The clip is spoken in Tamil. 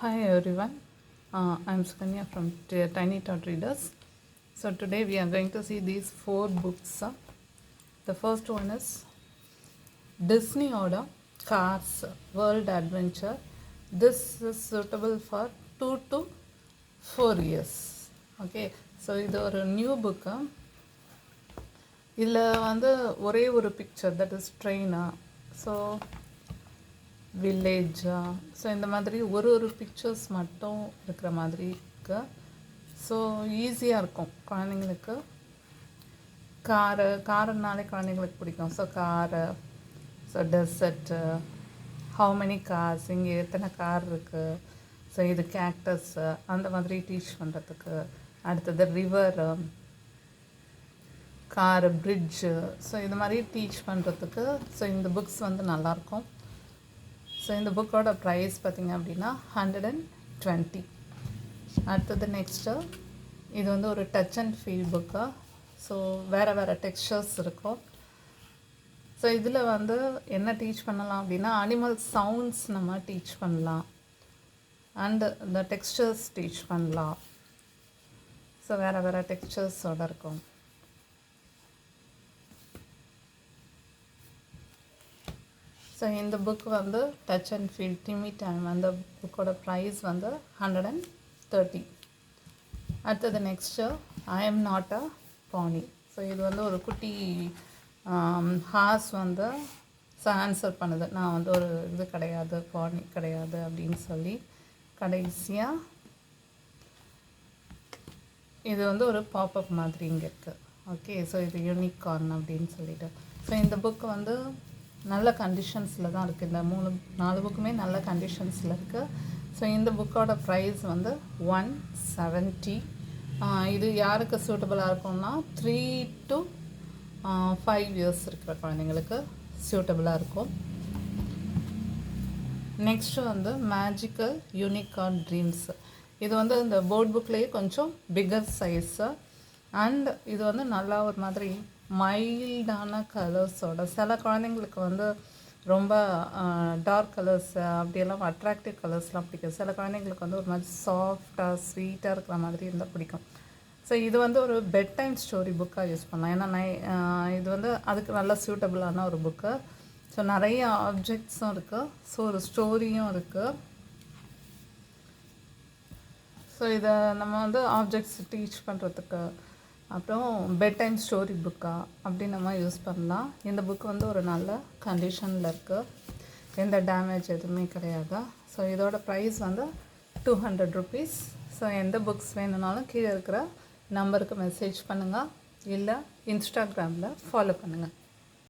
Hi everyone, I'm Sukanya from Tiny Tot Readers. So today we are going to see these 4 books. The first one is Disney Oda Cars World Adventure. This is suitable for 2 to 4 years. Okay, so இது ஒரு நியூ புக்கு. இதில் வந்து ஒரே ஒரு பிக்சர், தட் இஸ் ட்ரெயினா, ஸோ வில்லேஜா, ஸோ இந்த மாதிரி ஒரு பிக்சர்ஸ் மட்டும் இருக்கிற மாதிரி இருக்கு. ஸோ ஈஸியாக இருக்கும் குழந்தைங்களுக்கு. காருனாலே குழந்தைங்களுக்கு பிடிக்கும். So car, so dessert, how many cars, இங்கே எத்தனை கார் இருக்குது, ஸோ இது கேக்டஸ்ஸு, அந்த மாதிரி டீச் பண்ணுறதுக்கு. அடுத்தது ரிவரு, காரு, பிரிட்ஜு, ஸோ இது மாதிரி டீச் பண்ணுறதுக்கு. ஸோ இந்த புக்ஸ் வந்து நல்லாயிருக்கும். ஸோ இந்த புக்கோட ப்ரைஸ் பார்த்திங்க அப்படின்னா 120. அடுத்தது நெக்ஸ்ட்டு, இது வந்து ஒரு touch and feel book. So வேறு டெக்ஸ்சர்ஸ் இருக்கும். ஸோ இதில் வந்து என்ன டீச் பண்ணலாம் அப்படின்னா, அனிமல் சவுண்ட்ஸ் நம்ம டீச் பண்ணலாம், அண்டு இந்த டெக்ஸ்சர்ஸ் டீச் பண்ணலாம். ஸோ வேறு டெக்ஸ்சர்ஸோடு இருக்கும். ஸோ இந்த புக் வந்து touch and feel tummy time, அந்த புக்கோட ப்ரைஸ் வந்து 130. அடுத்தது next I am not a bunny. ஸோ இது வந்து ஒரு குட்டி ஹார்ஸ் வந்து ஆன்சர் பண்ணுது, நான் வந்து ஒரு இது கிடையாது, பானி கிடையாது அப்படின்னு சொல்லி. கடைசியாக இது வந்து ஒரு பாப்அப் மாதிரி இங்கே இருக்குது. ஓகே, ஸோ இது யூனிகார்ன் அப்படின்னு சொல்லிட்டு. ஸோ இந்த புக்கு வந்து நல்ல கண்டிஷன்ஸில் தான் இருக்குது. இந்த 4 புக்குமே நல்ல கண்டிஷன்ஸில் இருக்குது. ஸோ இந்த புக்கோட ப்ரைஸ் வந்து 170. இது யாருக்கு சூட்டபுளாக இருக்கும்னா 3 to 5 இயர்ஸ் இருக்கிற குழந்தைங்களுக்கு சூட்டபுளாக இருக்கும். நெக்ஸ்ட்டு வந்து மேஜிக்கல் யூனிகார்ன் ட்ரீம்ஸ். இது வந்து இந்த போர்ட் புக்லேயே கொஞ்சம் பிக்கர் சைஸு, அண்ட் இது வந்து நல்லா ஒரு மாதிரி மைல்டான கலர்ஸோட. சில குழந்தைங்களுக்கு வந்து ரொம்ப டார்க் கலர்ஸ் அப்படியெல்லாம் அட்ராக்டிவ் கலர்ஸ்லாம் பிடிக்கும். சில குழந்தைங்களுக்கு வந்து ஒரு மாதிரி சாஃப்டாக ஸ்வீட்டாக இருக்கிற மாதிரி இருந்தால் பிடிக்கும். ஸோ இது வந்து ஒரு பெட் டைம் ஸ்டோரி புக்காக யூஸ் பண்ணலாம். ஏன்னா இது வந்து அதுக்கு நல்லா சூட்டபுளான ஒரு புக்கு. ஸோ நிறைய ஆப்ஜெக்ட்ஸும் இருக்குது, ஸோ ஒரு ஸ்டோரியும் இருக்குது. ஸோ இதை நம்ம வந்து ஆப்ஜெக்ட்ஸ் டீச் பண்ணுறதுக்கு, அப்புறம் பெட் டைம் ஸ்டோரி புக்கா அப்படி நம்ம யூஸ் பண்ணலாம். இந்த புக் வந்து ஒரு நல்ல கண்டிஷனில் இருக்குது, எந்த டேமேஜ் எதுவுமே கிடையாது. ஸோ இதோட ப்ரைஸ் வந்து 200 rupees. ஸோ எந்த புக்ஸ் வேணும்னாலும் கீழே இருக்கிற நம்பருக்கு மெசேஜ் பண்ணுங்கள், இல்லை இன்ஸ்டாகிராமில் ஃபாலோ பண்ணுங்கள்.